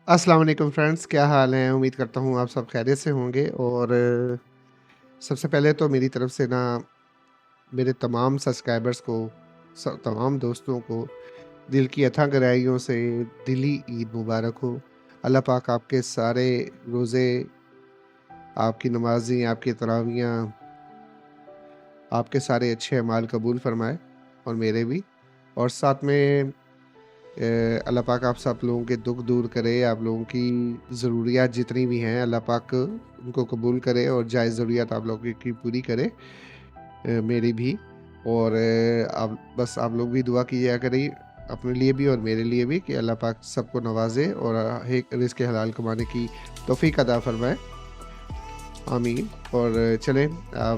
अस्सलाम वालेकुम फ्रेंड्स, क्या हाल है? उम्मीद करता हूँ आप सब खैरियत से होंगे और सबसे पहले तो मेरी तरफ से ना मेरे तमाम सब्सक्राइबर्स को, तमाम दोस्तों को दिल की अथाह गहराइयों से दिली ईद मुबारक हो। अल्लाह पाक आपके सारे रोज़े, आपकी नमाज़ें, आपकी तरावियाँ, आपके सारे अच्छे अमाल कबूल फ़रमाए और मेरे भी। और साथ में अल्लाह पाक आप सब लोगों के दुःख दूर करे, आप लोगों की ज़रूरियात जितनी भी हैं अल्लाह पाक उनको कबूल करे और जायज़ ज़रूरियात आप लोगों की पूरी करे, मेरी भी। और आप बस आप लोग भी दुआ कीजिए करें अपने लिए भी और मेरे लिए भी कि अल्लाह पाक सबको नवाज़े और एक रिज़्क़ हलाल कमाने की तौफ़ीक अता फ़रमाए। आमीन। और चलें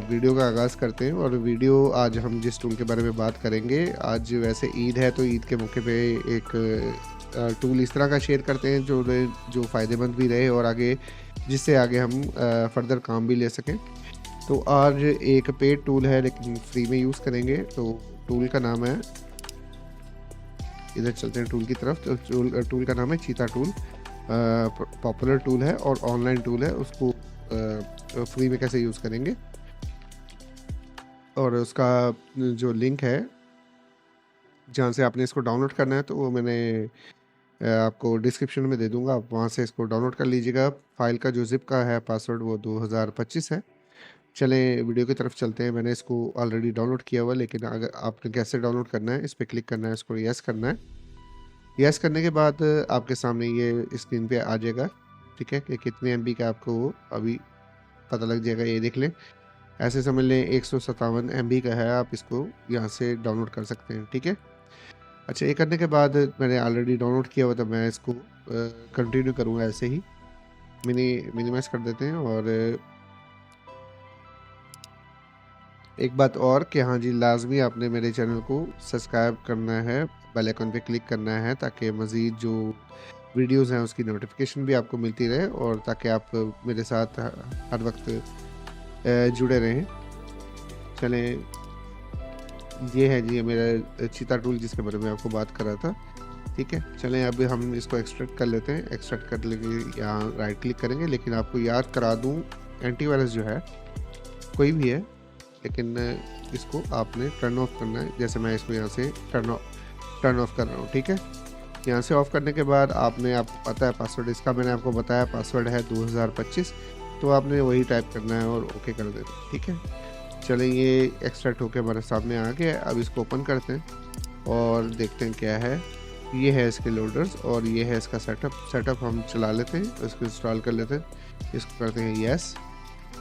वीडियो का आगाज़ करते हैं। और वीडियो आज हम जिस टूल के बारे में बात करेंगे, आज वैसे ईद है तो ईद के मौके पे एक टूल इस तरह का शेयर करते हैं जो फ़ायदेमंद भी रहे और आगे जिससे आगे हम फ़र्दर काम भी ले सकें। तो आज एक पेड टूल है लेकिन फ्री में यूज़ करेंगे। तो टूल का नाम है, इधर चलते हैं टूल की तरफ। तो टूल का नाम है चीता टूल। पॉपुलर टूल है और ऑनलाइन टूल है। उसको फ्री में कैसे यूज़ करेंगे और उसका जो लिंक है जहाँ से आपने इसको डाउनलोड करना है तो वो मैंने आपको डिस्क्रिप्शन में दे दूँगा, आप वहाँ से इसको डाउनलोड कर लीजिएगा। फ़ाइल का जो ज़िप का है पासवर्ड वो 2025 है। चलें वीडियो की तरफ चलते हैं। मैंने इसको ऑलरेडी डाउनलोड किया हुआ है, लेकिन अगर आपने कैसे डाउनलोड करना है, इस पे क्लिक करना है, इसको येस करना है। येस करने के बाद आपके सामने ये स्क्रीन पे आ जाएगा, ठीक है? कि कितने एमबी का आपको वो अभी पता लग जाएगा, ये देख लें। ऐसे समझ लें 157 एमबी का है, आप इसको यहाँ से डाउनलोड कर सकते हैं, ठीक है? अच्छा, ये करने के बाद मैंने ऑलरेडी डाउनलोड किया हुआ था, मैं इसको कंटिन्यू करूँगा ऐसे ही। मिनिमाइज़ कर देते हैं। और एक बात और कि हाँ जी, लाज़मी आपने मेरे चैनल को सब्सक्राइब करना है, बेल आइकन पे क्लिक करना है ताकि मज़ीद जो वीडियोज़ हैं उसकी नोटिफ़िकेशन भी आपको मिलती रहे और ताकि आप मेरे साथ हर वक्त जुड़े रहें। चलें, ये है जी मेरा चीता टूल जिसके बारे में आपको बात कर रहा था, ठीक है? चलें अब हम इसको एक्सट्रैक्ट कर लेते हैं। एक्सट्रैक्ट कर लेंगे, यहाँ राइट क्लिक करेंगे। लेकिन आपको याद करा दूँ, एंटीवायरस जो है कोई भी है, लेकिन इसको आपने टर्न ऑफ करना है। जैसे मैं इसको यहाँ से टर्न ऑफ कर रहा हूँ, ठीक है? यहाँ से ऑफ करने के बाद आपको पता है पासवर्ड, इसका मैंने आपको बताया पासवर्ड है 2025, तो आपने वही टाइप करना है और ओके कर देना, ठीक है? चलें, ये एक्सट्रैक्ट होके हमारे सामने आ गया। अब इसको ओपन करते हैं और देखते हैं क्या है। ये है इसके लोडर्स और ये है इसका सेटअप हम चला लेते हैं, इसको इंस्टॉल कर लेते हैं। इसको करते हैं येस,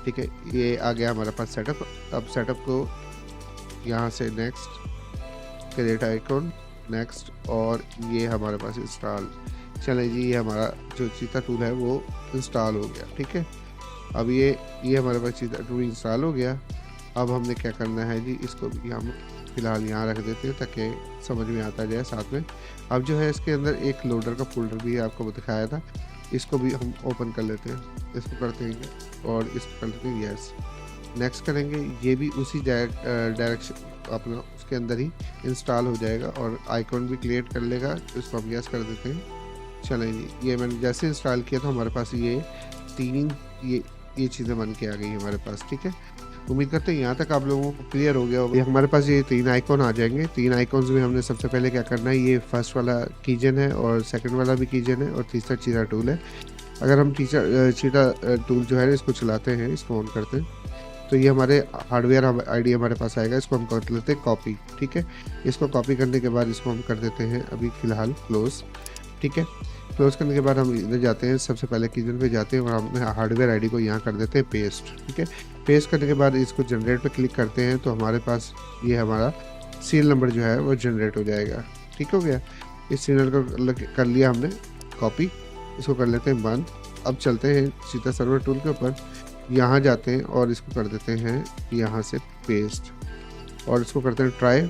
ठीक है? ये आ गया हमारे पास सेटअप। अब सेटअप को यहाँ से नेक्स्ट, क्रिएट आइकॉन, नेक्स्ट, और ये हमारे पास इंस्टॉल। चलें जी, ये हमारा जो चीता टूल है वो इंस्टॉल हो गया, ठीक है? अब ये हमारे पास चीता टूल इंस्टॉल हो गया। अब हमने क्या करना है जी, इसको भी हम फ़िलहाल यहाँ रख देते हैं ताकि समझ में आता जाए साथ में। अब जो है इसके अंदर एक लोडर का फ़ोल्डर भी आपको दिखाया था, इसको भी हम ओपन कर लेते हैं। इसको करते हैं और इसको कर लेते हैं येस। नेक्स्ट करेंगे, ये भी उसी डायरेक्शन अपना उसके अंदर ही इंस्टॉल हो जाएगा और आइकॉन भी क्रिएट कर लेगा। तो इसको हम येस कर देते हैं। चलें जी, ये मैंने जैसे इंस्टॉल किया तो हमारे पास ये 3 ये चीज़ें बन के आ गई हमारे पास, ठीक है? उम्मीद करते हैं यहाँ तक आप लोगों को क्लियर हो गया होगा। ये हमारे पास ये 3 आइकॉन आ जाएँगे। 3 आइकॉन्स में हमने सबसे पहले क्या करना है, ये फर्स्ट वाला कीजेन है और सेकंड वाला भी कीजेन है और तीसरा चीता टूल है। अगर हम चीता टूल जो है इसको चलाते हैं, इसको ऑन करते हैं, तो ये हमारे हार्डवेयर आईडी हमारे पास आएगा। इसको हम कर लेते हैं कॉपी, ठीक है? इसको कॉपी करने के बाद इसको हम कर देते हैं अभी फ़िलहाल क्लोज़, ठीक है? क्लोज़ करने के बाद हम इधर जाते हैं, सबसे पहले कीजेन पे जाते हैं और हम हार्डवेयर आईडी को यहाँ कर देते हैं पेस्ट, ठीक है? पेस्ट करने के बाद इसको जनरेट पे क्लिक करते हैं तो हमारे पास ये हमारा सीरियल नंबर जो है वो जनरेट हो जाएगा, ठीक हो गया? इस सीरियल को कर लिया हमने कॉपी, इसको कर लेते हैं बंद। अब चलते हैं चीता सर्वर टूल के ऊपर, यहाँ जाते हैं और इसको कर देते हैं यहाँ से पेस्ट और इसको करते हैं ट्राई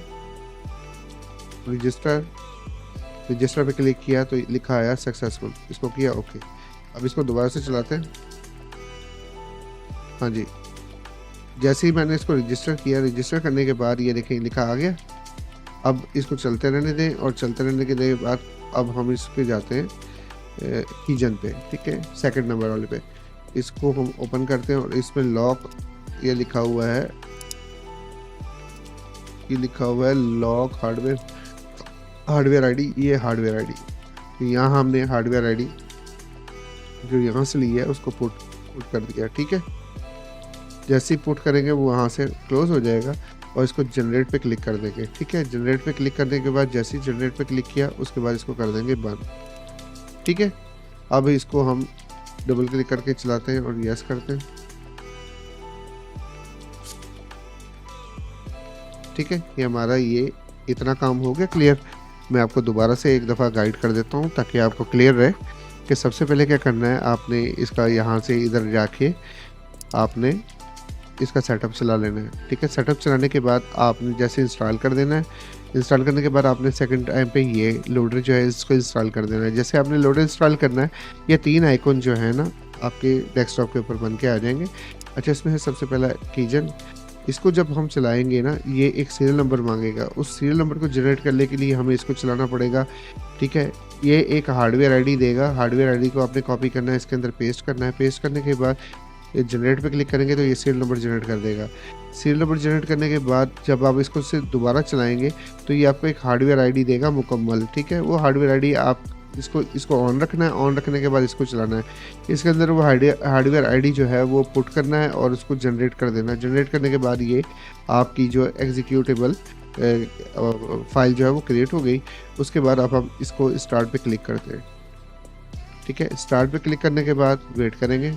रजिस्टर पे क्लिक किया तो लिखा आया सक्सेसफुल, इसको किया ओके। अब इसको दोबारा से चलाते हैं। हाँ जी, जैसे ही मैंने इसको रजिस्टर किया, रजिस्टर करने के बाद ये देखें लिखा आ गया। अब इसको चलते रहने दें और चलते रहने के बाद अब हम इस पे जाते हैं कीजन पे, ठीक है, सेकंड नंबर वाले पे। इसको हम ओपन करते हैं और इसमें लॉक ये लिखा हुआ है, ये लिखा हुआ है लॉक हार्डवेयर आईडी। ये हार्डवेयर आईडी, तो यहाँ हमने हार्डवेयर आईडी जो यहाँ से ली है उसको पुट कर दिया, ठीक है। जैसे ही पुट करेंगे वो वहाँ से क्लोज हो जाएगा और इसको जनरेट पे क्लिक कर देंगे, ठीक है। जनरेट पे क्लिक करने के बाद जैसे ही जनरेट पे क्लिक किया उसके बाद इसको कर देंगे बंद, ठीक है। अब इसको हम डबल क्लिक करके चलाते हैं और यस करते हैं, ठीक है। ये हमारा ये इतना काम हो गया क्लियर। मैं आपको दोबारा से एक दफ़ा गाइड कर देता हूँ ताकि आपको क्लियर रहे कि सबसे पहले क्या करना है। आपने इसका यहाँ से इधर जाके आपने इसका सेटअप चला लेना है, ठीक है। सेटअप चलाने के बाद आपने जैसे इंस्टॉल कर देना है। इंस्टॉल करने के बाद आपने सेकंड टाइम पे ये लोडर जो है इसको इंस्टॉल कर देना है। जैसे आपने लोडर इंस्टॉल करना है, ये 3 आइकॉन जो है ना आपके डेस्कटॉप के ऊपर बन के आ जाएंगे। अच्छा, इसमें है सबसे पहला कीजन। इसको जब हम चलाएंगे ना, ये एक सीरियल नंबर मांगेगा। उस सीरियल नंबर को जनरेट करने के लिए हमें इसको चलाना पड़ेगा, ठीक है। ये एक हार्डवेयर आईडी देगा। हार्डवेयर आईडी को आपने कॉपी करना है, इसके अंदर पेस्ट करना है। पेस्ट करने के बाद ये जनरेट पे क्लिक करेंगे तो ये सीरियल नंबर जनरेट कर देगा। सीरियल नंबर जनरेट करने के बाद जब आप इसको से दोबारा चलाएंगे तो ये आपको एक हार्डवेयर आईडी देगा मुकम्मल, ठीक है। वो हार्डवेयर आईडी आप इसको ऑन रखना है। ऑन रखने के बाद इसको चलाना है। इसके अंदर वो हार्डवेयर आईडी जो है वो पुट करना है और उसको जनरेट कर देना है। जनरेट करने के बाद ये आपकी जो एग्जीक्यूटेबल फाइल जो है वो क्रिएट हो गई। उसके बाद अब हम इसको स्टार्ट पे क्लिक करते हैं, ठीक है। स्टार्ट पे क्लिक करने के बाद वेट करेंगे।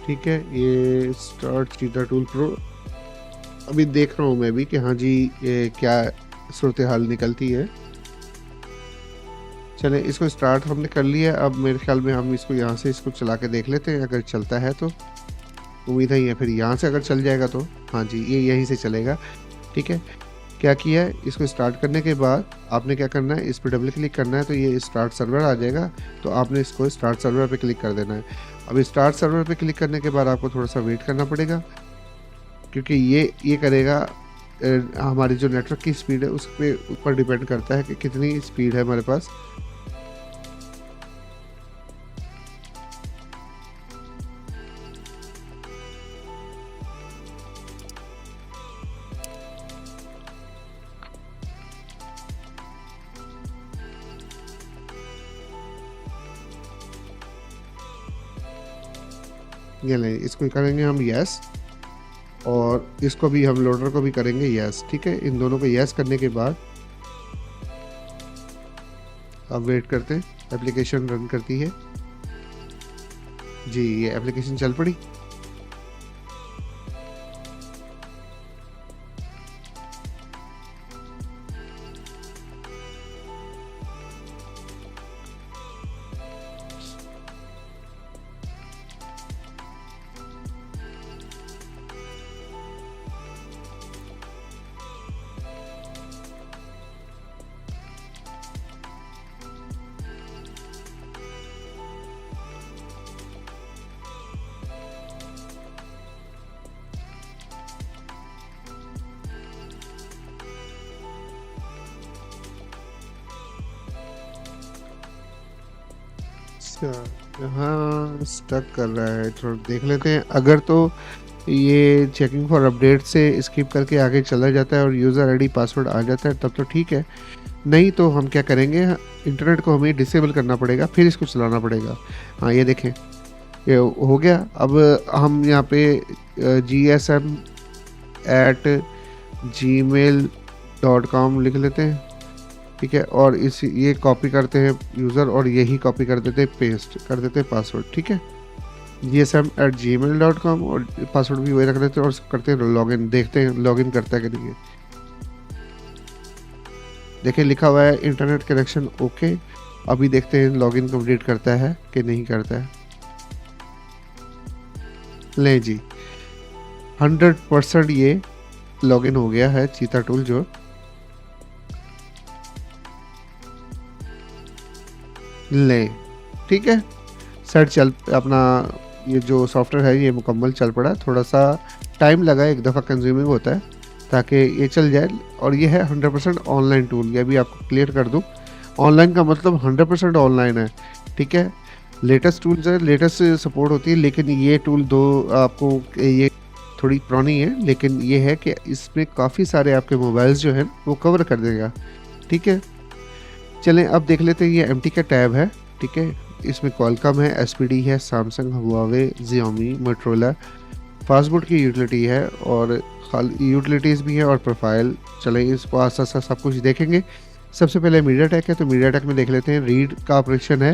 ठीक है, ये स्टार्ट चीटा टूल प्रो अभी देख रहा हूँ मैं भी कि हाँ जी ये क्या सूरत हाल निकलती है। चलें, इसको स्टार्ट हमने कर लिया। अब मेरे ख्याल में हम इसको यहाँ से इसको चला के देख लेते हैं, अगर चलता है तो उम्मीद है। फिर यहाँ से अगर चल जाएगा तो हाँ जी ये यहीं से चलेगा, ठीक है। क्या किया है, इसको स्टार्ट करने के बाद आपने क्या करना है, इस पर डबल क्लिक करना है तो ये स्टार्ट सर्वर आ जाएगा। तो आपने इसको स्टार्ट सर्वर पे क्लिक कर देना है। अब स्टार्ट सर्वर पे क्लिक करने के बाद आपको थोड़ा सा वेट करना पड़ेगा, क्योंकि ये करेगा हमारी जो नेटवर्क की स्पीड है उस पर ऊपर डिपेंड करता है कि कितनी स्पीड है हमारे पास। ये नहीं, इसको करेंगे हम यस और इसको भी हम लोडर को भी करेंगे यस, ठीक है। इन दोनों को यस करने के बाद अब वेट करते हैं, एप्लीकेशन रन करती है जी। ये एप्लीकेशन चल पड़ी। हाँ स्टक कर रहा है, थोड़ा देख लेते हैं। अगर तो ये चेकिंग फॉर अपडेट से स्किप करके आगे चला जाता है और यूज़र आईडी पासवर्ड आ जाता है तब तो ठीक है, नहीं तो हम क्या करेंगे, इंटरनेट को हमें डिसेबल करना पड़ेगा, फिर इसको चलाना पड़ेगा। हाँ ये देखें ये हो गया। अब हम यहाँ पे gsm@gmail.com लिख लेते हैं, ठीक है। और इस ये कॉपी करते हैं यूज़र और यही कॉपी कर देते हैं, पेस्ट कर देते हैं पासवर्ड, ठीक है। gsm@gmail.com और पासवर्ड भी वही रख देते हैं और करते हैं लॉगिन, देखते हैं लॉगिन करता है कि नहीं है। देखिए लिखा हुआ है इंटरनेट कनेक्शन ओके। अभी देखते हैं लॉगिन कंप्लीट करता है कि नहीं करता है। लें जी 100% ये लॉगिन हो गया है चीता टूल जो। लें ठीक है, सेट चल अपना ये जो सॉफ्टवेयर है ये मुकम्मल चल पड़ा। थोड़ा सा टाइम लगा, एक दफ़ा कंज्यूमिंग होता है ताकि ये चल जाए। और ये है 100% ऑनलाइन टूल, ये भी आपको क्लियर कर दूं। ऑनलाइन का मतलब 100% ऑनलाइन है, ठीक है। लेटेस्ट टूल्स है, लेटेस्ट सपोर्ट होती है, लेकिन ये टूल दो आपको ये थोड़ी पुरानी है, लेकिन ये है कि इसमें काफ़ी सारे आपके मोबाइल्स जो हैं वो कवर कर देगा, ठीक है। चलें अब देख लेते हैं, ये MT का टैब है, ठीक है। इसमें कॉलकॉम है, SPD है, Samsung, Huawei, Xiaomi, Motorola, fastboot की यूटिलिटी है और यूटिलिटीज़ भी है और प्रोफाइल। चलें इसको आस्ता आस्ता सब कुछ देखेंगे। सबसे पहले मीडियाटेक है, तो मीडियाटेक में देख लेते हैं। रीड का ऑपरेशन है।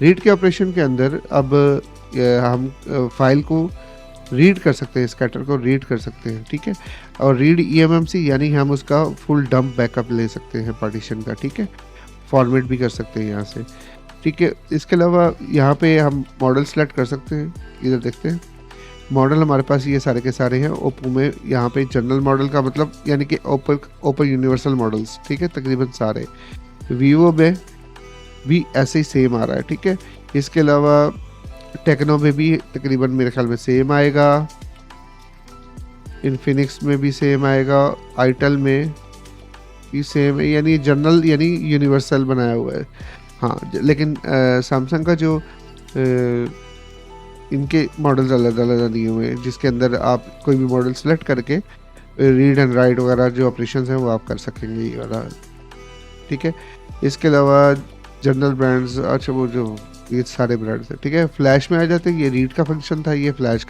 रीड के ऑपरेशन के अंदर अब हम फाइल को रीड कर सकते हैं, स्कैटर को रीड कर सकते हैं, ठीक है। और रीड eMMC यानी हम उसका फुल डंप बैकअप ले सकते हैं पार्टीशन का, ठीक है। फॉर्मेट भी कर सकते हैं यहाँ से, ठीक है। इसके अलावा यहाँ पे हम मॉडल सेलेक्ट कर सकते हैं। इधर देखते हैं मॉडल हमारे पास ये सारे के सारे हैं। ओप्पो में यहाँ पे जनरल मॉडल का मतलब यानी कि ओप्पो यूनिवर्सल मॉडल्स, ठीक है, तकरीबन सारे। वीवो में भी ऐसे ही सेम आ रहा है, ठीक है। इसके अलावा टेक्नो में भी तकरीबन मेरे ख्याल में सेम आएगा, इन्फिनिक्स में भी सेम आएगा, आईटेल में भी सेम है, यानी जनरल यानी यूनिवर्सल बनाया हुआ है। हाँ लेकिन सैमसंग का जो इनके मॉडल्स अलग अलग दिए हुए हैं, जिसके अंदर आप कोई भी मॉडल सेलेक्ट करके रीड एंड राइट वगैरह जो ऑपरेशंस हैं वो आप कर सकेंगे ये वाला, ठीक है। इसके अलावा जनरल ब्रांड्स, अच्छा वो जो ये सारे ब्रांड्स हैं, ठीक है। फ्लैश में आ जाते हैं, ये रीड का फंक्शन था, ये फ्लैश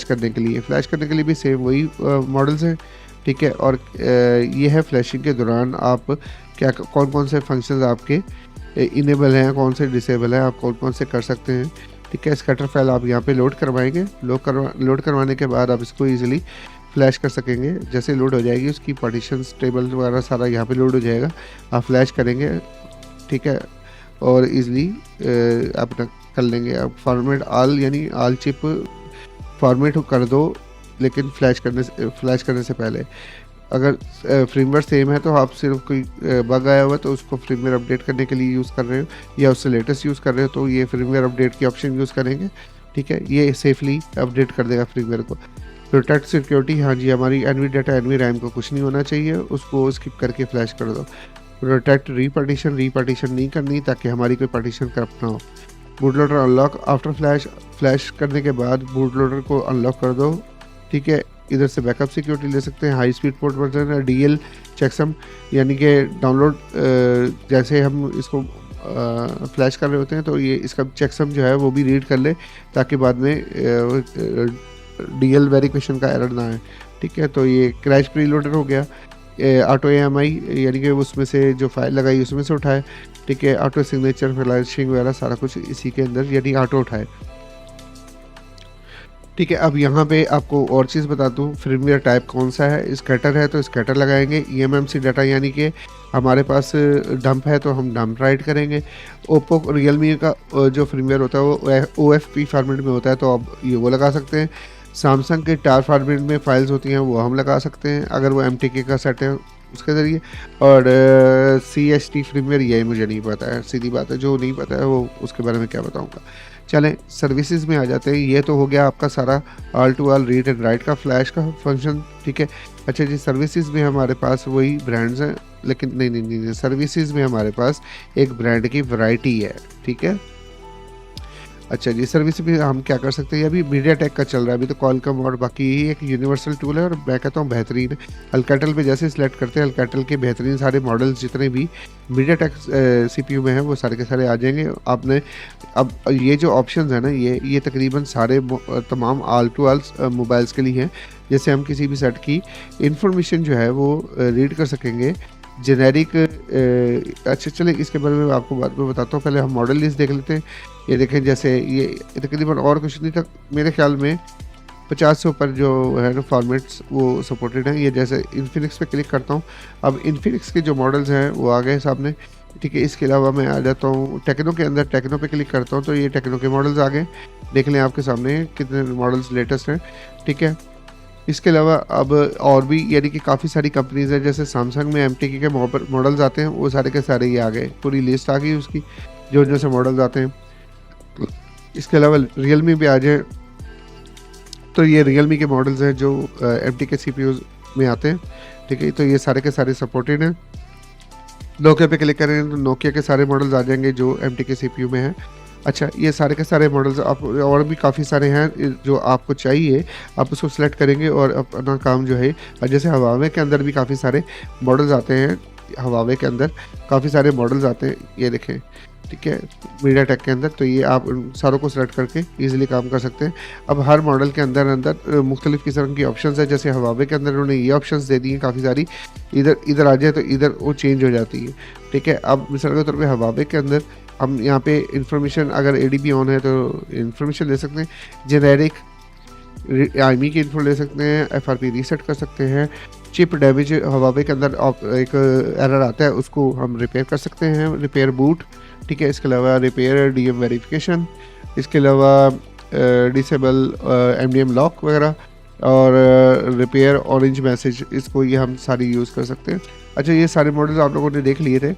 करने के लिए भी सेम वही मॉडल्स हैं, ठीक है। और ये है फ्लैशिंग के दौरान आप क्या कौन कौन से फंक्शंस आपके इनेबल हैं, कौन से डिसेबल हैं, आप कौन कौन से कर सकते हैं, ठीक है। स्कैटर फाइल आप यहाँ पे लोड करवाएंगे, लोड करवाने के बाद आप इसको इजीली फ्लैश कर सकेंगे। जैसे लोड हो जाएगी उसकी पार्टीशंस टेबल वगैरह सारा यहाँ पे लोड हो जाएगा, आप फ्लैश करेंगे, ठीक है, और इजीली अपना कर लेंगे। आप फॉर्मेट आल यानी आल चिप फॉर्मेट कर दो, लेकिन फ्लैश करने से पहले अगर फ्रेमवेयर सेम है तो आप सिर्फ कोई बग आया हुआ है तो उसको फ्रेमवेयर अपडेट करने के लिए यूज़ कर रहे हो या उससे लेटेस्ट यूज़ कर रहे हो तो ये फ्रेमवेयर अपडेट की ऑप्शन यूज़ करेंगे, ठीक है। ये सेफली अपडेट कर देगा फ्रेमवेयर को। प्रोटेक्ट सिक्योरिटी, हाँ जी, हमारी एनवी डाटा एनवी रैम को कुछ नहीं होना चाहिए, उसको स्किप करके फ्लैश कर दो। प्रोटेक्ट रीपार्टीशन नहीं करनी ताकि हमारी कोई पार्टीशन करप्ट ना हो। Boot loader unlock after flash करने के बाद बूट लोडर को अनलॉक कर दो, ठीक है। इधर से बैकअप सिक्योरिटी ले सकते हैं। हाई स्पीड पोर्ट वर्जन है, DL चेकसम यानी कि डाउनलोड जैसे हम इसको फ्लैश कर रहे होते हैं तो ये इसका चेकसम जो है वो भी रीड कर ले ताकि बाद में DL वेरिफिकेशन का एरर ना आए, ठीक है। तो ये क्रैश प्रीलोडर हो गया। ऑटो AMI यानी कि उसमें से जो फाइल लगाई उसमें से उठाए, ठीक है। ऑटो सिग्नेचर फ्लैशिंग वगैरह सारा कुछ इसी के अंदर यानी ऑटो उठाए, ठीक है। अब यहाँ पे आपको और चीज़ बता दूँ, फ्रेमवेयर टाइप कौन सा है। स्कैटर है तो स्कैटर लगाएंगे। eMMC डाटा यानी कि हमारे पास डंप है तो हम डंप राइट करेंगे। ओप्पो रियलमी का जो फ्रेमवेयर होता है वो OFP फॉर्मेट में होता है तो आप ये वो लगा सकते हैं। सैमसंग के टार फॉर्मेट में फाइल्स होती हैं वो हम लगा सकते हैं अगर वो MTK का सेट है उसके ज़रिए। और CST फ्रेमवेयर ये मुझे नहीं पता है, सीधी बात है, जो नहीं पता है वो उसके बारे में क्या बताऊँगा। चलें सर्विसेज में आ जाते हैं। ये तो हो गया आपका सारा all to all read and write का फ्लैश का फंक्शन, ठीक है। अच्छा जी, सर्विसेज में हमारे पास वही ब्रांड्स हैं, लेकिन नहीं, सर्विसेज में हमारे पास एक ब्रांड की वैरायटी है, ठीक है। अच्छा जी, सर्विस भी हम क्या कर सकते हैं, अभी मीडियाटेक का चल रहा है, अभी तो कॉलकॉम और बाकी यही एक यूनिवर्सल टूल है और मैं कहता हूँ बेहतरीन है। अल्कैटल पे जैसे सिलेक्ट करते हैं अल्कैटल के बेहतरीन सारे मॉडल्स जितने भी मीडियाटेक CPU में हैं वो सारे के सारे आ जाएंगे। आपने अब ये जो ऑप्शंस है ना ये तकरीबन सारे तमाम ऑल टू ऑल मोबाइल्स के लिए हैं। जैसे हम किसी भी सेट की इंफॉर्मेशन जो है वो रीड कर सकेंगे जेनेरिक अच्छा चलिए इसके बारे में आपको बाद में बताता हूँ, पहले हम मॉडल लिस्ट देख लेते हैं। ये देखें जैसे ये तकरीबन और कुछ नहीं था मेरे ख्याल में, 50 से ऊपर जो है ना फॉर्मेट्स वो सपोर्टेड हैं। ये जैसे इन्फिनिक्स पे क्लिक करता हूँ, अब इन्फिनिक्स के जो मॉडल्स हैं वो आ गए सामने, ठीक है। इसके अलावा मैं आ जाता हूँ टेक्नो के अंदर, टेक्नो पे क्लिक करता हूँ तो ये टेक्नो के मॉडल्स आ गए, देख लें आपके सामने कितने मॉडल्स लेटेस्ट हैं, ठीक है। इसके अलावा अब और भी यानी कि काफ़ी सारी कंपनीज़ हैं, जैसे सैमसंग में एमटीके के मॉडल्स आते हैं, वो सारे के सारे ये आ गए, पूरी लिस्ट आ गई उसकी जो से मॉडल्स आते हैं। इसके अलावा रियलमी पे आ जाए तो ये रियलमी के मॉडल्स हैं जो एमटीके सीपीयूज़ में आते हैं, ठीक है। तो ये सारे के सारे सपोर्टेड हैं। नोकिया पे क्लिक करें तो नोकिया के सारे मॉडल्स आ जाएंगे जो एमटीके सीपीयू में हैं। अच्छा, ये सारे के सारे मॉडल्स आप और भी काफ़ी सारे हैं जो आपको चाहिए, आप उसको सेलेक्ट करेंगे और अपना काम जो है, जैसे हवावे के अंदर भी काफ़ी सारे मॉडल्स आते हैं, हवावे के अंदर काफ़ी सारे मॉडल्स आते हैं, ये देखें, ठीक है, मीडिया टेक के अंदर। तो ये आप उन सारों को सेलेक्ट करके ईजिली काम कर सकते हैं। अब हर मॉडल के अंदर अंदर मुख्तलिफ़ किस्म की ऑप्शंस है, जैसे हवावे के अंदर उन्होंने ये ऑप्शंस दे दी हैं काफ़ी सारी, इधर आ जाए तो इधर वो चेंज हो जाती है, ठीक है। अब मिसाल के तौर पे हवावे के अंदर हम यहाँ पे इंफॉर्मेशन अगर एडीबी ऑन है तो इंफॉर्मेशन ले सकते हैं, जेनेरिक आईमी की इन्फो ले सकते हैं, एफआरपी रीसेट कर सकते हैं, चिप डैमेज हवावे के अंदर एक एरर आता है उसको हम रिपेयर कर सकते हैं, रिपेयर बूट, ठीक है। इसके अलावा रिपेयर डीएम वेरिफिकेशन, इसके अलावा डिसेबल एमडीएम लॉक वगैरह, और रिपेयर ऑरेंज मैसेज, इसको ये हम सारी यूज़ कर सकते हैं। अच्छा, ये सारे मॉडल्स आप लोगों ने देख लिए थे।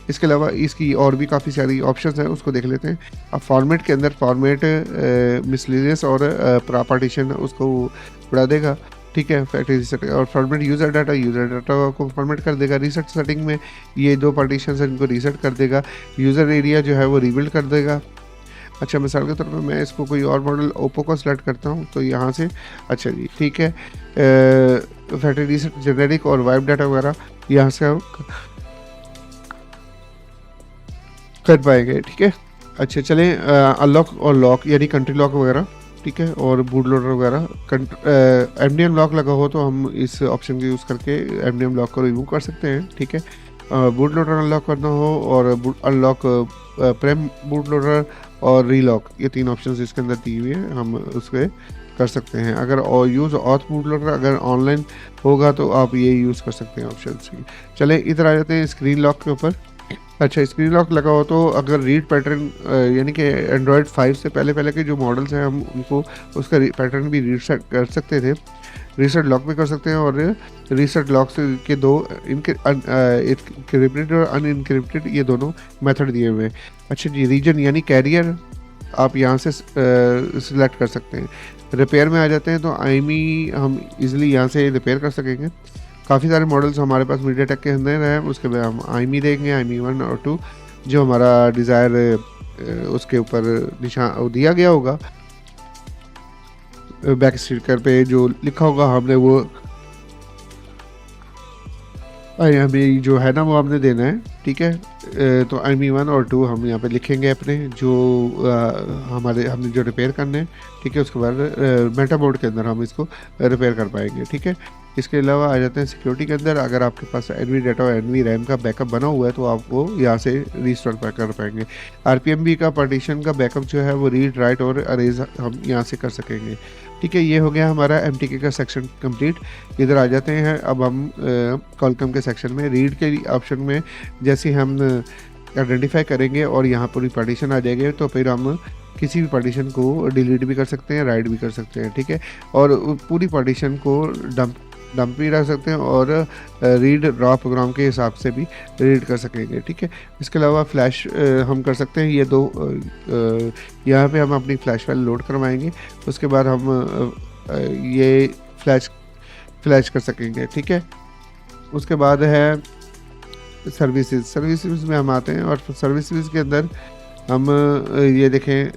इसके अलावा इसकी और भी काफ़ी सारी ऑप्शंस हैं, उसको देख लेते हैं। अब फॉर्मेट के अंदर फॉर्मेट मिसलेनियस और पार्टीशन उसको बढ़ा देगा, ठीक है, फैक्ट्री रीसेट, और फॉर्मेट यूज़र डाटा को फॉर्मेट कर देगा। रीसेट सेटिंग में ये 2 पार्टीशन हैं इनको रीसेट कर देगा। यूज़र एरिया जो है वो रीबिल्ड कर देगा। अच्छा, मिसाल के तौर पे मैं इसको कोई और मॉडल ओप्पो का सेलेक्ट करता हूँ तो यहाँ से, अच्छा जी, ठीक है, फैक्ट्री रीसेट जेनेरिक और वाइप डाटा वगैरह यहाँ से हम कर पाएंगे, ठीक है। अच्छा चलें, अनलॉक और लॉक यानी कंट्री लॉक वगैरह, ठीक है, और बूट लोडर वगैरह, एमडीएम लॉक लगा हो तो हम इस ऑप्शन का यूज़ करके एमडीएम लॉक को रिमूव कर सकते हैं, ठीक है। बूट लोडर अनलॉक करना हो और अनलॉक प्रेम बूट लोडर और रीलॉक, ये 3 ऑप्शन इसके अंदर दी हुई है, हम उसके कर सकते हैं। अगर यूज़ ऑथ बूट लोडर अगर ऑनलाइन होगा तो आप ये यूज़ कर सकते हैं ऑप्शन। चले इधर आ जाते हैं स्क्रीन लॉक के ऊपर। अच्छा, स्क्रीन लॉक लगा हो तो अगर रीड पैटर्न यानी कि एंड्रॉयड 5 से पहले के जो मॉडल्स हैं हम उनको उसका पैटर्न भी रीसेट कर सकते थे, रीसेट लॉक भी कर सकते हैं, और रीसेट लॉक से के 2 इनक्रिप्टेड और अनइनक्रिप्टेड ये दोनों मेथड दिए हुए हैं। अच्छा जी, रीजन यानी कैरियर आप यहाँ से सिलेक्ट कर सकते हैं। रिपेयर में आ जाते हैं तो आईमी हम इजीली यहाँ से रिपेयर कर सकेंगे। काफ़ी सारे मॉडल्स हमारे पास मीडिया टेक के अंदर हैं, उसके बाद हम आईमी देंगे, आईमी 1 और 2 जो हमारा डिज़ायर उसके ऊपर निशान दिया गया होगा, बैक स्टिकर पे जो लिखा होगा हमने वो हमें जो है ना वो हमने देना है, ठीक है। तो आईमी 1 और 2 हम यहाँ पे लिखेंगे अपने जो हमने जो रिपेयर करने हैं, ठीक है। उसके बाद मेटा बोर्ड के अंदर हम इसको रिपेयर कर पाएंगे, ठीक है। इसके अलावा आ जाते हैं सिक्योरिटी के अंदर। अगर आपके पास एनवी डाटा और एनवी रैम का बैकअप बना हुआ है तो आप वो यहाँ से रीस्टोर कर पाएंगे। आरपीएमबी का पार्टीशन का बैकअप जो है वो रीड, राइट और अरेज हम यहाँ से कर सकेंगे, ठीक है। ये हो गया हमारा एमटीके का सेक्शन कंप्लीट। इधर आ जाते हैं अब हम कॉलकम के सेक्शन में। रीड के ऑप्शन में जैसे हम आइडेंटिफाई करेंगे और यहाँ पूरी पार्टीशन आ जाएगी तो फिर हम किसी भी पार्टीशन को डिलीट भी कर सकते हैं, राइट भी कर सकते हैं, ठीक है। और पूरी पार्टीशन को डंप भी रख सकते हैं और रीड रॉ प्रोग्राम के हिसाब से भी रीड कर सकेंगे, ठीक है। इसके अलावा फ्लैश हम कर सकते हैं, ये 2 यहाँ पे हम अपनी फ्लैश फाइल लोड करवाएंगे, उसके बाद हम ये फ्लैश कर सकेंगे, ठीक है। उसके बाद है सर्विसेज में हम आते हैं और सर्विसेज के अंदर हम ये देखें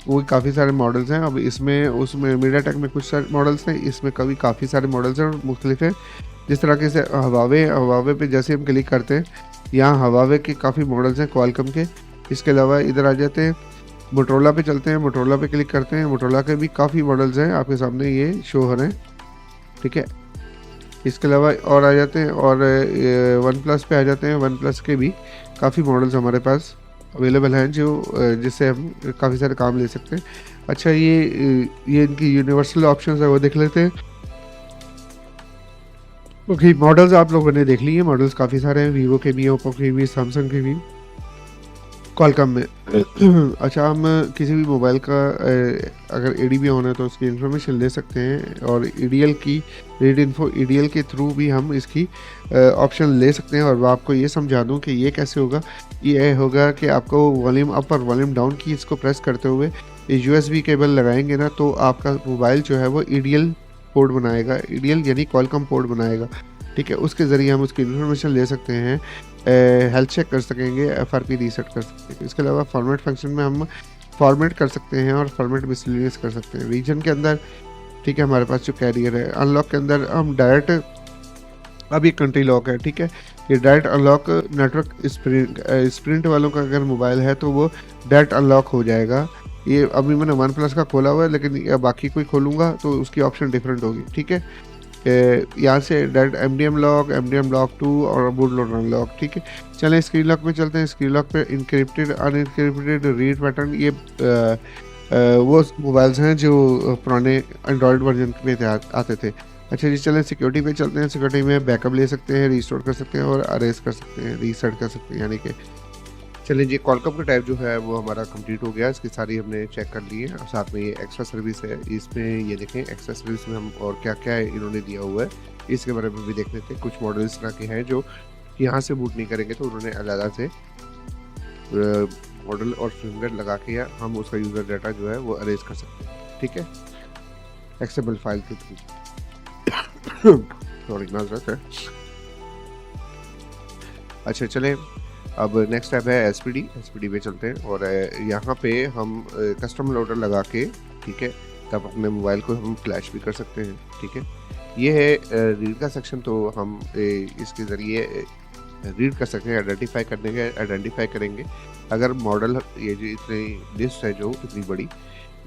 कोई काफ़ी सारे मॉडल्स हैं। अब इसमें उसमें मीडिया टेक में कुछ सारे मॉडल्स हैं, इसमें कभी काफ़ी सारे मॉडल्स हैं और मुख्तलिफ हैं। जिस तरह के से हवावे पे जैसे हम क्लिक करते हैं यहाँ हवावे के काफ़ी मॉडल्स हैं क्वालकॉम के। इसके अलावा इधर आ जाते हैं मोटोरोला पे चलते हैं, मोटोरोला पे क्लिक करते हैं, मोटोरोला के भी काफ़ी मॉडल्स हैं आपके सामने ये शो हो रहे हैं, ठीक है। इसके अलावा और आ जाते हैं और वन प्लस पे आ जाते हैं। वन प्लस के भी काफ़ी मॉडल्स हमारे पास अवेलेबल हैं जो जिससे हम काफ़ी सारे काम ले सकते हैं। अच्छा ये इनकी यूनिवर्सल ऑप्शंस है वो देख लेते हैं। ओके, मॉडल्स आप लोगों ने देख लिए। मॉडल्स काफ़ी सारे हैं, वीवो के भी, ओप्पो के भी, सैमसंग के भी, क्वालकॉम में। अच्छा, हम किसी भी मोबाइल का अगर एडीबी ऑन है तो उसकी इन्फॉर्मेशन ले सकते हैं और ईडीएल की रीड इन्फो ईडीएल के थ्रू भी हम इसकी ऑप्शन ले सकते हैं। और मैं आपको ये समझा दूं कि ये कैसे होगा। ये होगा कि आपको वॉल्यूम अप और वॉल्यूम डाउन की इसको प्रेस करते हुए यूएसबी केबल लगाएंगे ना, तो आपका मोबाइल जो है वो ईडीएल पोर्ट बनाएगा। ईडीएल यानी क्वालकॉम पोर्ट बनाएगा, ठीक है। उसके ज़रिए हम उसकी इन्फॉर्मेशन ले सकते हैं, हेल्थ चेक कर सकेंगे, एफआरपी रीसेट कर सकते हैं। इसके अलावा फॉर्मेट फंक्शन में हम फॉर्मेट कर सकते हैं और फॉर्मेट मिसलेनियस कर सकते हैं। रीजन के अंदर, ठीक है, हमारे पास जो कैरियर है। अनलॉक के अंदर हम डायरेक्ट, अब ये कंट्री लॉक है, ठीक है, ये डायरेक्ट अनलॉक नेटवर्क स्प्रिंट वालों का अगर मोबाइल है तो वो डायरेक्ट अनलॉक हो जाएगा। ये अभी मैंने वन प्लस का खोला हुआ है, लेकिन बाकी कोई खोलूँगा तो उसकी ऑप्शन डिफरेंट होगी, ठीक है। यहाँ से डायरेक्ट एमडीएम लॉक 2 और बूट लोडर अनलॉक, ठीक है। चलें स्क्रीन लॉक पे चलते हैं। स्क्रीन लॉक पे इनक्रिप्टेड अनइनक्रिप्टेड रीड पैटर्न, ये वो मोबाइल्स हैं जो पुराने एंड्रॉयड वर्जन में आते थे। अच्छा जी, चलें सिक्योरिटी पे चलते हैं। सिक्योरिटी में बैकअप ले सकते हैं, रिस्टोर कर सकते हैं और अरेज कर सकते हैं, रीसेट कर सकते हैं। यानी कि चलिए जी, क्वालकॉम का टाइप जो है वो हमारा कंप्लीट हो गया। इसकी सारी हमने चेक कर ली है। और साथ में ये एक्स्ट्रा सर्विस है, इसमें ये देखें एक्स्ट्रा सर्विस में हम और क्या क्या इन्होंने दिया हुआ है इसके बारे में भी देख लेते हैं। कुछ मॉडल इस तरह के हैं जो यहाँ से बूट नहीं करेंगे तो उन्होंने अलग से मॉडल और फिंगर लगा के या हम उसका यूज़र डाटा जो है वो अरेज कर सकते हैं, ठीक है, एक्सेबल फाइल के थ्रू। सॉरी, माजरत है। अच्छा, चलें अब नेक्स्ट स्टेप है एसपीडी। एसपीडी पे चलते हैं और यहाँ पे हम कस्टम लोडर लगा के, ठीक है, तब अपने मोबाइल को हम फ्लैश भी कर सकते हैं, ठीक है। ये है रीड का सेक्शन, तो हम इसके ज़रिए रीड कर सकते हैं, आइडेंटिफाई करेंगे। अगर मॉडल, ये जो इतनी लिस्ट है जो इतनी बड़ी,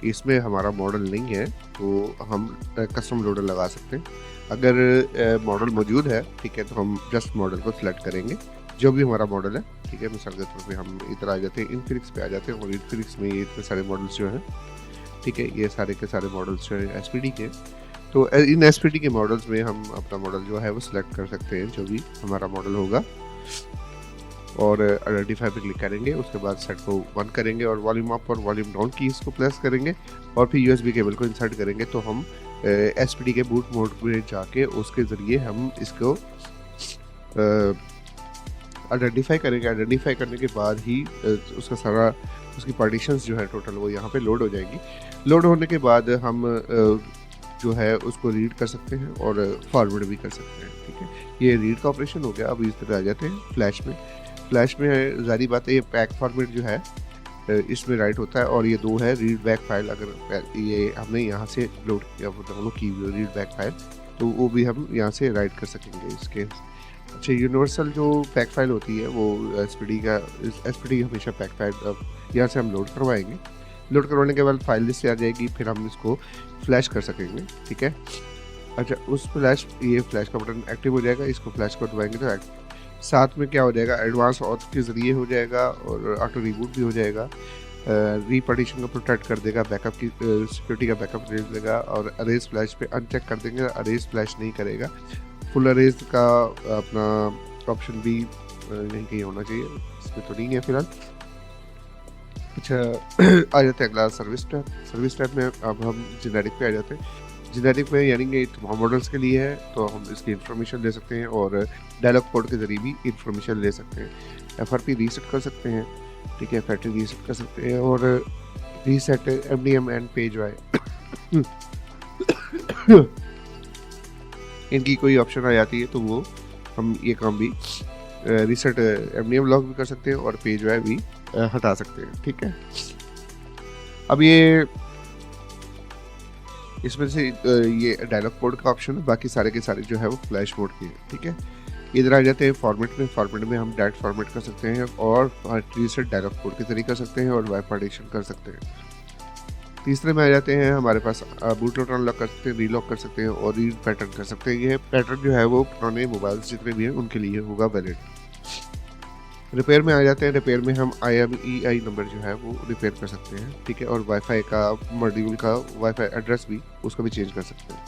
इसमें हमारा मॉडल नहीं है तो हम कस्टम लोडर लगा सकते हैं। अगर मॉडल मौजूद है, ठीक है, तो हम जस्ट मॉडल को सिलेक्ट करेंगे जो भी हमारा मॉडल है, ठीक है। मिसाल के तौर पे हम इधर आ जाते हैं, इन्फिनिक्स पे आ जाते हैं और इन्फिनिक्स में ये इतने सारे मॉडल्स जो हैं, ठीक है, ये सारे के सारे मॉडल्स जो हैं एसपीडी के। तो इन एसपीडी के मॉडल्स में हम अपना मॉडल जो है वो सिलेक्ट कर सकते हैं, जो भी हमारा मॉडल होगा, और आइडेंटिफाई पे क्लिक करेंगे। उसके बाद सेट को 1 करेंगे और वॉल्यूम अप और वॉल्यूम डाउन की इसको प्रेस करेंगे और फिर यूएसबी केबल को इंसर्ट करेंगे। तो हम एसपीडी के बूट मोड में जाके उसके ज़रिए हम इसको आइडेंटिफाई करेंगे। आइडेंटिफाई करने के बाद ही उसका सारा, उसकी पार्टीशंस जो है टोटल वो यहाँ पे लोड हो जाएगी। लोड होने के बाद हम जो है उसको रीड कर सकते हैं और फॉरवर्ड भी कर सकते हैं, ठीक है। ये रीड का ऑपरेशन हो गया। अब इस तरह आ जाते हैं फ्लैश में। फ्लैश में जारी बात है, ये पैक फॉर्मेट जो है इसमें राइट होता है और ये 2 है रीड बैक फाइल। अगर ये हमने यहाँ से लोड किया डाउनलोड की रीड बैक फाइल, तो वो भी हम यहाँ से राइट कर सकेंगे इसके। अच्छा, यूनिवर्सल जो पैक फाइल होती है वो एसपीडी हमेशा पैक फाइल यहाँ से हम लोड करवाएंगे। लोड करवाने के बाद फाइल लिस्ट से आ जाएगी, फिर हम इसको फ्लैश कर सकेंगे, ठीक है। अच्छा, उस फ्लैश, ये फ्लैश का बटन एक्टिव हो जाएगा, इसको फ्लैश को दबाएंगे तो साथ में क्या हो जाएगा, एडवांस ऑथ के ज़रिए हो जाएगा और ऑटो रिबूट भी हो जाएगा। रीपार्टीशन को प्रोटेक्ट कर देगा, बैकअप की सिक्योरिटी का बैकअप दे देगा और अरेज फ्लैश पे अनचेक कर देंगे, अरेज फ्लैश नहीं करेगा। फुल अरेज का अपना ऑप्शन भी नहीं कहीं होना चाहिए, इसमें तो नहीं है फिलहाल। अच्छा, आ जाते हैं अगला सर्विस टैब। सर्विस टैब में अब हम जेनेरिक पे आ जाते हैं। जेनेरिक में यानी कि तमाम मॉडल्स के लिए है, तो हम इसकी इन्फॉर्मेशन ले सकते हैं और डायलॉग कोड के ज़रिए भी इन्फॉर्मेशन ले सकते हैं। एफआरपी रीसेट कर सकते हैं, ठीक है, फैक्ट्री रीसेट कर सकते हैं और reset MDM and page Y इनकी कोई ऑप्शन आ जाती है तो वो हम ये काम भी रीसेट एमडीएम लॉक भी कर सकते हैं और पेज वाई भी हटा सकते हैं, ठीक है। अब ये इसमें से ये डायलॉग कोड का ऑप्शन है, बाकी सारे के सारे जो है वो फ्लैश मोड के हैं, ठीक है। इधर आ जाते हैं फॉर्मेट में। फॉर्मेट में हम डायरेक्ट फॉर्मेट कर सकते हैं और रीसेट डायलॉग कोड के जरिए कर सकते हैं और वाई पार्टीशन कर सकते हैं। तीसरे में आ जाते हैं हमारे पास बूट लोडर अनलॉक कर सकते हैं, रीलॉक कर सकते हैं और रीड पैटर्न कर सकते हैं। ये पैटर्न जो है वो पुराने मोबाइल जितने भी हैं उनके लिए होगा वैलिड। रिपेयर में आ जाते हैं। रिपेयर में हम IMEI नंबर जो है वो रिपेयर कर सकते हैं, ठीक है, और वाईफाई का मॉड्यूल का वाईफाई एड्रेस भी उसका भी चेंज कर सकते हैं,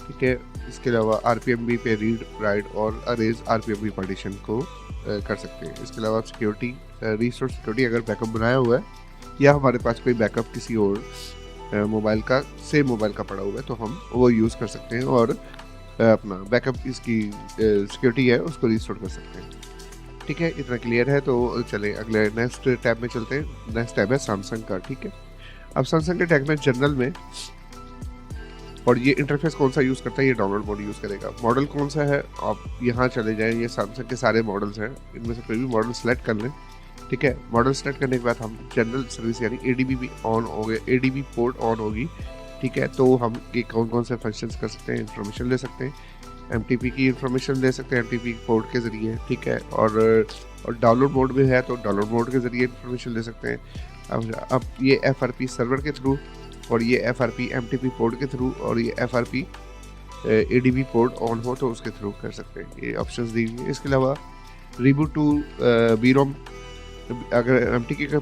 ठीक है। इसके अलावा RPMB पे रीड राइट और अरेज RPMB पार्टीशन को कर सकते हैं। इसके अलावा सिक्योरिटी रिस्टोर सिक्योरिटी, अगर बैकअप बनाया हुआ है या हमारे पास कोई बैकअप किसी और मोबाइल का सेम मोबाइल का पड़ा हुआ है तो हम वो यूज़ कर सकते हैं और अपना बैकअप इसकी सिक्योरिटी है उसको रिस्टोर कर सकते हैं, ठीक है। इतना क्लियर है तो चले अगले नेक्स्ट टैब में चलते हैं। नेक्स्ट टैब है सैमसंग का, ठीक है। अब सैमसंग के टैग में जनरल में, और ये इंटरफेस कौन सा यूज़ करता है, ये डाउनलोड मोड यूज़ करेगा। मॉडल कौन सा है, आप यहाँ चले जाएं, ये सैमसंग के सारे मॉडल्स हैं, इनमें से कोई भी मॉडल सेलेक्ट कर लें, ठीक है। मॉडल सेलेक्ट करने के बाद हम जनरल सर्विस यानी ADB भी ऑन हो गए, ADB पोर्ट ऑन होगी, ठीक है। तो हम ये कौन कौन से फंक्शंस कर सकते हैं, इन्फॉर्मेशन ले सकते हैं, MTP की इन्फॉर्मेशन ले सकते हैं MTP पोर्ट के ज़रिए, ठीक है। और डाउनलोड मोड में है तो डाउनलोड मोड के ज़रिए इन्फॉर्मेशन ले सकते हैं। अब ये FRP सर्वर के थ्रू, और ये FRP MTP पोर्ट के थ्रू, और ये FRP ADB पोर्ट ऑन हो तो उसके थ्रू कर सकते हैं। ये ऑप्शंस दी हुई है। इसके अलावा रिबूट टू BROM, अगर MTK का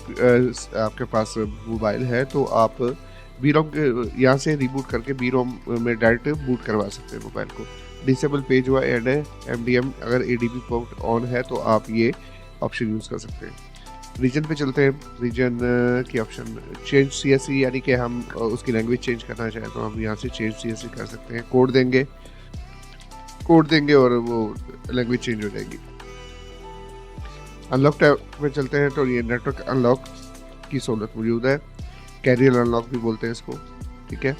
आपके पास मोबाइल है तो आप BROM के यहाँ से रिबूट करके BROM में डायरेक्ट बूट करवा सकते हैं मोबाइल को। डिसेबल पेज हुआ एड है MDM, अगर ADB पोर्ट ऑन है तो आप ये ऑप्शन यूज़ कर सकते हैं। रीजन पे चलते हैं। रीजन की ऑप्शन चेंज CSE, यानी कि हम उसकी लैंग्वेज चेंज करना चाहें तो हम यहाँ से चेंज CSE कर सकते हैं। कोड देंगे और वो लैंग्वेज चेंज हो जाएगी। अनलॉक टैब पे चलते हैं तो ये नेटवर्क अनलॉक की सहूलत मौजूद है, कैरियर अनलॉक भी बोलते हैं इसको, ठीक है।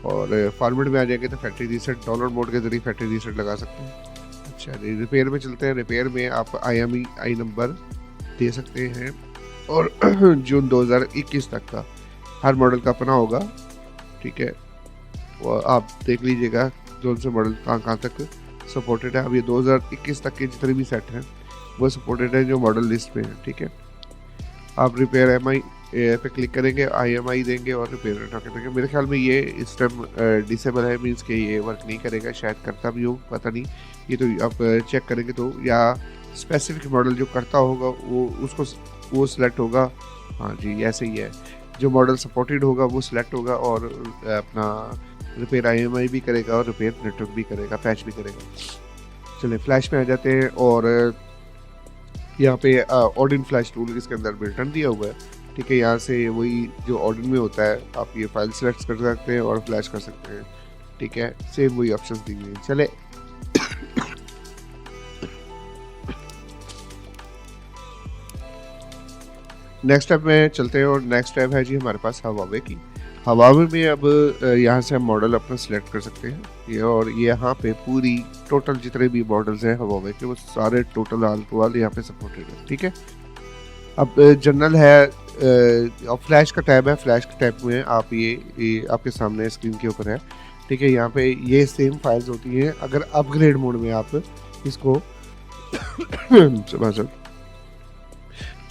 और फॉर्मेट में आ जाएंगे तो फैक्ट्री रीसेट, डाउनलोड मोड के जरिए फैक्ट्री रीसेट लगा सकते हैं। अच्छा, रिपेयर में चलते हैं। रिपेयर में आप IMEI नंबर दे सकते हैं और जून 2021 तक का हर मॉडल का अपना होगा, ठीक है। वो आप देख लीजिएगा कौन से मॉडल कहाँ तक सपोर्टेड है। अब ये 2021 तक के जितने भी सेट हैं वो सपोर्टेड है जो मॉडल लिस्ट में है, ठीक है। आप रिपेयर MI पे क्लिक करेंगे, IMI देंगे और रिपेयर देंगे। मेरे ख्याल में ये इस टाइम डिसेबल है, मीन्स कि ये वर्क नहीं करेगा, शायद करता भी हो, पता नहीं। ये तो आप चेक करेंगे तो, या स्पेसिफिक मॉडल जो करता होगा वो सिलेक्ट होगा। हाँ जी, ऐसे ही है, जो मॉडल सपोर्टेड होगा वो सिलेक्ट होगा और अपना रिपेयर IMI भी करेगा और रिपेयर नेटवर्क भी करेगा, पैच भी करेगा। चलिए फ्लैश में आ जाते हैं और यहाँ पे ऑडिन फ्लैश टूल इसके अंदर बिल्टन दिया हुआ है, ठीक है। यहाँ से वही जो ऑडिन में होता है आप ये फाइल सेलेक्ट कर सकते हैं और फ्लैश कर सकते हैं, ठीक है। सेम वही ऑप्शंस दी हुई हैं। चले नेक्स्ट टैब में चलते हैं और नेक्स्ट टैब है जी हमारे पास हवावे की। हवावे में अब यहाँ से हम मॉडल अपना सिलेक्ट कर सकते हैं ये, और ये यहाँ पे पूरी टोटल जितने भी मॉडल्स हैं हवावे के वो सारे टोटल आल टू आल यहाँ पे सपोर्टेड है, ठीक है। अब जनरल है और फ्लैश का टैब है। फ्लैश के टैब में आप ये आपके सामने स्क्रीन के ऊपर है, ठीक है। यहाँ पे ये सेम फाइल्स होती हैं। अगर अपग्रेड मोड में आप इसको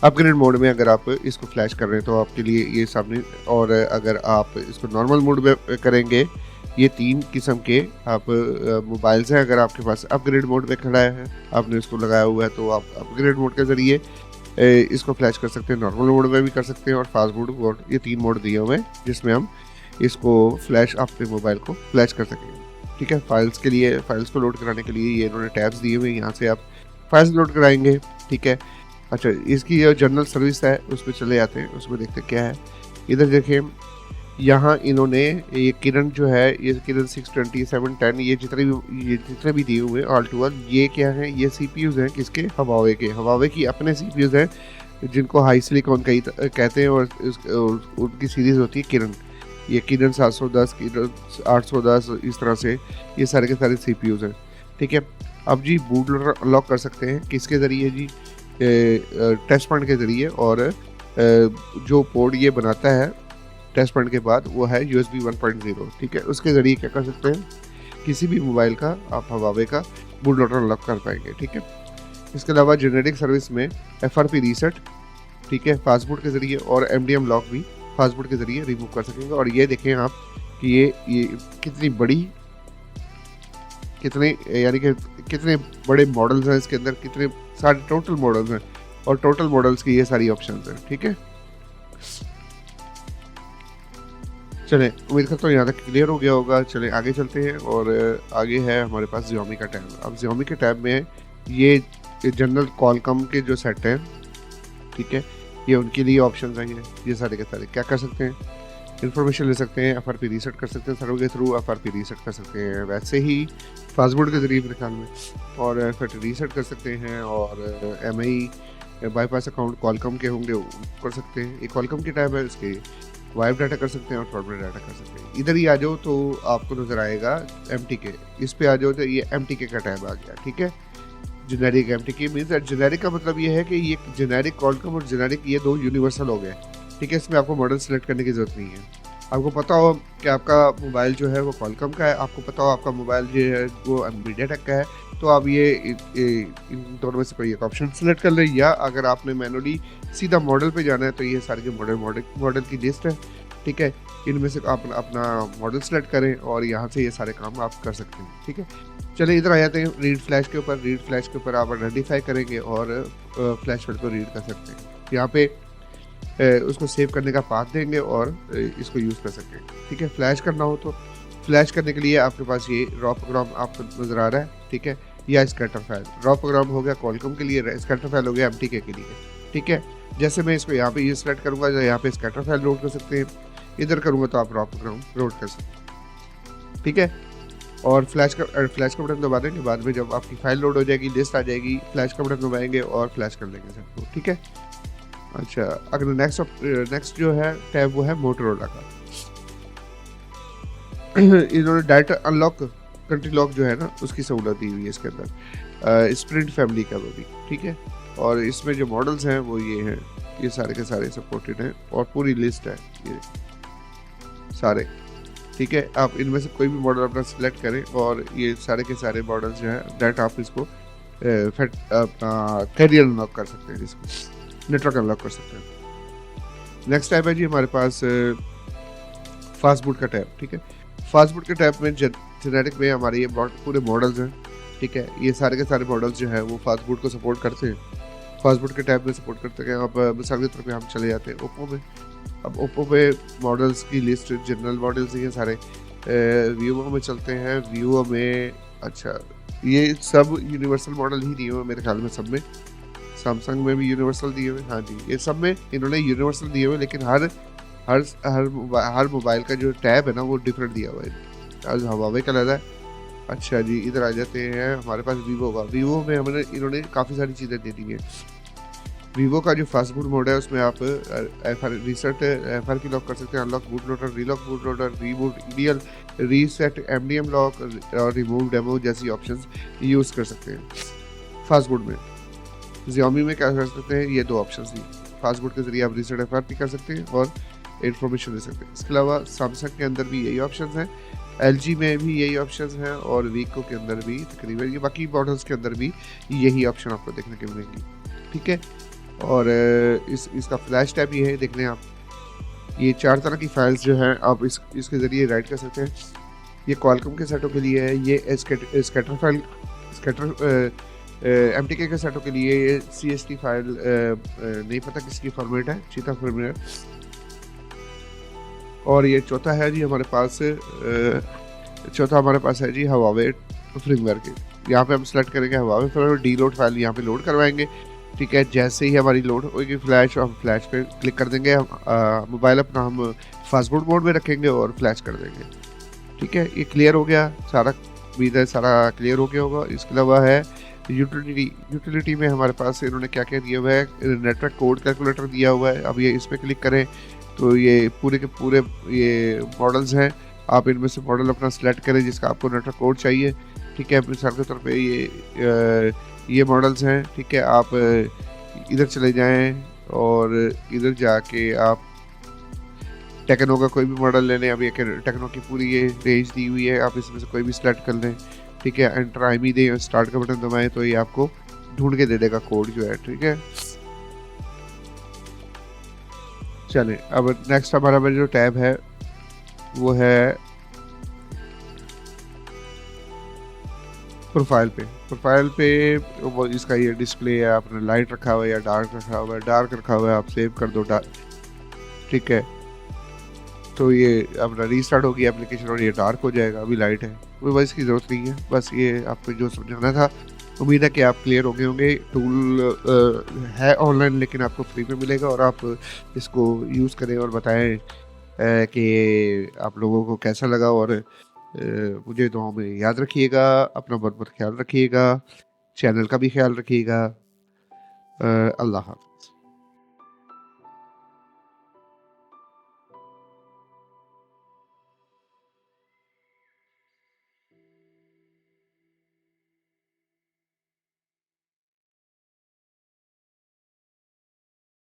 अपग्रेड मोड में अगर आप इसको फ्लैश कर रहे हैं तो आपके लिए ये सामने, और अगर आप इसको नॉर्मल मोड में करेंगे, ये 3 किस्म के आप मोबाइल्स हैं। अगर आपके पास अपग्रेड मोड में खड़ा है, आपने इसको लगाया हुआ है, तो आप अपग्रेड मोड के ज़रिए इसको फ्लैश कर सकते हैं। नॉर्मल मोड में भी कर सकते हैं और फास्ट मोड, ये 3 मोड दिए हुए हैं जिसमें हम इसको फ्लैश अपने मोबाइल को फ्लैश कर सकेंगे, ठीक है। फाइल्स के लिए, फाइल्स को लोड कराने के लिए ये इन्होंने टैब्स दिए हुए हैं, यहाँ से आप फाइल्स लोड कराएंगे, ठीक है। अच्छा, इसकी जो जनरल सर्विस है उस पर चले जाते हैं, उसमें देखते क्या है। इधर देखिए, यहाँ इन्होंने ये किरण जो है, ये किरण 620, 710, ये जितने भी दिए हुए हैं ऑल टू ऑल, ये क्या है, ये CPUs हैं किसके, हवावे के। हवावे की अपने CPUs हैं जिनको हाई सिलिकॉन कहते हैं, और उनकी सीरीज़ होती है किरण। ये किरण 710, किरण 810, इस तरह से ये सारे के सारे CPUs हैं, ठीक है। अब जी बूट लोडर अनलॉक कर सकते हैं किसके ज़रिए जी, टेस्ट पॉइंट के ज़रिए, और जो पोर्ट ये बनाता है टेस्ट पॉइंट के बाद वो है USB 1.0, ठीक है। उसके ज़रिए क्या कर सकते हैं, किसी भी मोबाइल का आप हवावे का बूट लोडर अनलॉक कर पाएंगे, ठीक है। इसके अलावा जेनेरिक सर्विस में FRP रीसेट, ठीक है, फास्ट बूट के ज़रिए, और MDM लॉक भी फास्टबूट के ज़रिए रिमूव कर सकेंगे। और ये देखें आप कि ये कितनी बड़ी, कितने यानी कि कितने बड़े मॉडल्स हैं इसके अंदर, कितने सारे टोटल मॉडल्स हैं और टोटल मॉडल्स की ये सारी ऑप्शंस हैं। ठीक है, चलें उम्मीद करता हूँ यहाँ तक क्लियर हो गया होगा। चलें आगे चलते हैं और आगे है हमारे पास Xiaomi का टैब। अब Xiaomi के टैब में ये जनरल कॉलकॉम के जो सेट हैं, ठीक है, ये उनके लिए ऑप्शंस हैं। ये सारे के सारे क्या कर सकते हैं, इन्फॉर्मेशन ले सकते हैं, FRP रीसेट कर सकते हैं, सर्वर के थ्रू FRP रीसेट कर सकते हैं, वैसे ही फास्टबूट के ज़रिए मेरे ख्याल में, और फिर रीसेट कर सकते हैं, और MI बाईपास अकाउंट कॉलकॉम के होंगे कर सकते हैं। ये कॉलकॉम की टैब है, इसके वाइप डाटा कर सकते हैं और फॉरवर्ड डाटा कर सकते हैं। इधर ही आ जाओ तो आपको नज़र आएगा MTK, इस पे आ जाओ तो ये MTK का टैब आ गया। ठीक है, जेनेरिक MTK मीन्स जेनेरिक का मतलब ये है कि ये जेनेरिक कॉलकॉम और जेनेरिक ये दो यूनिवर्सल हो गए। ठीक है, इसमें आपको मॉडल सेलेक्ट करने की ज़रूरत नहीं है। आपको पता हो कि आपका मोबाइल जो है वो कॉलकॉम का है, आपको पता हो आपका मोबाइल जो है वो मीडियाटेक का है, तो आप ये इन दोनों में से कोई एक ऑप्शन सेलेक्ट कर लें, या अगर आपने मैनुअली सीधा मॉडल पे जाना है तो ये सारे के मॉडल की लिस्ट है। ठीक है, इनमें से आप अपना मॉडल सेलेक्ट करें और यहाँ से ये सारे काम आप कर सकते हैं। ठीक है, चलिए इधर आ जाते हैं रीड फ्लैश के ऊपर। रीड फ्लैश के ऊपर आप आइडेंटिफाई करेंगे और फ्लैश फाइल को रीड कर सकते हैं। यहाँ पे उसको सेव करने का पाथ देंगे और इसको यूज़ कर सकते हैं। ठीक है, फ्लैश करना हो तो फ्लैश करने के लिए आपके पास ये रॉ प्रोग्राम आपको नज़र आ रहा है। ठीक है, या स्कैटर फाइल। रॉ प्रोग्राम हो गया कॉलकॉम के लिए, स्कैटर फाइल हो गया MTK के लिए। ठीक है, जैसे मैं इसको यहाँ पे ये सेलेक्ट करूँगा, यहाँ पे स्कैटर फाइल लोड कर सकते हैं, इधर करूँगा तो आप रॉ प्रोग्राम लोड कर सकते हैं। ठीक है, और फ्लैश का बटन दबा देंगे, बाद में जब आपकी फाइल लोड हो जाएगी, लिस्ट आ जाएगी, फ्लैश का बटन दबाएंगे और फ्लैश कर लेंगे सबको। ठीक है, अच्छा, अगर नेक्स्ट जो है टैब वो है मोटोरोला का। इन्होंने डायरेक्ट अनलॉक कंट्री लॉक जो है ना उसकी सहूलत दी हुई है इसके अंदर, स्प्रिंट फैमिली का वो भी। ठीक है, और इसमें जो मॉडल्स हैं वो ये हैं, ये सारे के सारे सपोर्टेड हैं और पूरी लिस्ट है ये सारे। ठीक है, आप इनमें से कोई भी मॉडल अपना सिलेक्ट करें और ये सारे के सारे मॉडल्स जो है डायरेक्ट आप इसको अपना कैरियर अनलॉक कर सकते हैं, इसको नेटवर्क अनलॉक कर सकते हैं। नेक्स्ट टैब है जी हमारे पास फास्टबूट का टैब। ठीक है, फास्टबूट के टैब में जेनेरिक में हमारे ये पूरे मॉडल्स हैं। ठीक है, ये सारे के सारे मॉडल्स जो हैं वो फास्टबूट को सपोर्ट करते हैं, फास्टबूट के टैब में सपोर्ट करते हैं। अब मिसाल के तौर पे हम चले जाते हैं ओप्पो में। अब ओप्पो पे मॉडल्स की लिस्ट जनरल मॉडल्स ही हैं सारे। वीवो में चलते हैं, वीवो में अच्छा ये सब यूनिवर्सल मॉडल ही दिए हुए मेरे ख्याल में सब में। सैमसंग में भी यूनिवर्सल दिए हुए, हाँ जी, ये सब में इन्होंने यूनिवर्सल दिए हुए, लेकिन हर मोबाइल का जो टैब है ना वो डिफरेंट दिया हुआ है। आज हवावे का लगा है। अच्छा जी, इधर आ जाते हैं हमारे पास वीवो का। वीवो में इन्होंने काफ़ी सारी चीज़ें दे दी हैं। वीवो का जो फास्टबूट मोड है उसमें आप FRP लॉक कर सकते हैं, unlock boot loader, relock boot loader, reboot EDL, reset MDM lock और रिमूव डेमो जैसी ऑप्शंस यूज़ कर सकते हैं फास्टबूट में। Xiaomi में क्या कर सकते हैं, ये दो ऑप्शंस दी। फास्टबूट के जरिए आप रीसेट FRP कर सकते हैं और इन्फॉर्मेशन दे सकते हैं। इसके अलावा सैमसंग के अंदर भी यही ऑप्शंस हैं, LG में भी यही ऑप्शंस हैं और वीको के अंदर भी तकरीबन ये बाकी मॉडल्स के अंदर भी यही ऑप्शन आपको देखने को मिलेंगी। ठीक है, और इसका फ्लैश टैब ये है, देख लें आप, ये 4 तरह की फाइल्स जो हैं आप इसके ज़रिए राइट कर सकते हैं। ये कॉलकॉम के सेटों के लिए है, ये स्कैटर फाइल MTK के सेटों के लिए ये CST फाइल नहीं पता किसकी फॉर्मेट है, चीता फॉर्मेट। और ये चौथा है जी हमारे पास है जी हवावे फ्रेमवर्क के। यहाँ पे हम सेलेक्ट करेंगे हवावे फ्रेमवर्क, डीलोड फाइल यहाँ पे लोड करवाएंगे। ठीक है, जैसे ही हमारी लोड होगी फ्लैश, हम फ्लैश पे क्लिक कर देंगे, मोबाइल अपना हम फास्टबूट मोड में रखेंगे और फ्लैश कर देंगे। ठीक है, ये क्लियर हो गया सारा, उम्मीद है सारा क्लियर हो गया होगा। इसके अलावा है यूटिलिटी में हमारे पास इन्होंने क्या क्या दिया हुआ है, नेटवर्क कोड कैलकुलेटर दिया हुआ है। अब ये इस पर क्लिक करें तो ये पूरे के पूरे ये मॉडल्स हैं, आप इनमें से मॉडल अपना सेलेक्ट करें जिसका आपको नेटवर्क कोड चाहिए। ठीक है, मिसाल के तौर पे ये मॉडल्स हैं। ठीक है, आप इधर चले जाएं और इधर जाके आप टेक्नो का कोई भी मॉडल ले लें। अब ये टेक्नो की पूरी ये रेंज दी हुई है, आप इसमें से कोई भी सेलेक्ट कर लें। ठीक है, एंटर IMEI दें और स्टार्ट का बटन दबाएं तो ये आपको ढूंढ के दे देगा कोड जो है। ठीक है, चलें, अब नेक्स्ट हमारा में जो टैब है वो है प्रोफाइल पे वो इसका ये डिस्प्ले है, आपने लाइट रखा हुआ है या डार्क रखा हुआ है। डार्क रखा हुआ है, आप सेव कर दो ठीक है। तो ये अपना रीस्टार्ट होगी एप्लीकेशन और ये डार्क हो जाएगा। अभी लाइट है, कोई बस इसकी ज़रूरत नहीं है। बस ये आपको जो समझाना था, उम्मीद है कि आप क्लियर हो गए होंगे। टूल है ऑनलाइन, लेकिन आपको फ्री में मिलेगा और आप इसको यूज़ करें और बताएं कि आप लोगों को कैसा लगा। और मुझे दुआओं में याद रखिएगा। अपना बहुत बहुत ख्याल रखिएगा, चैनल का भी ख्याल रखिएगा। अल्लाह हाफ़िज़।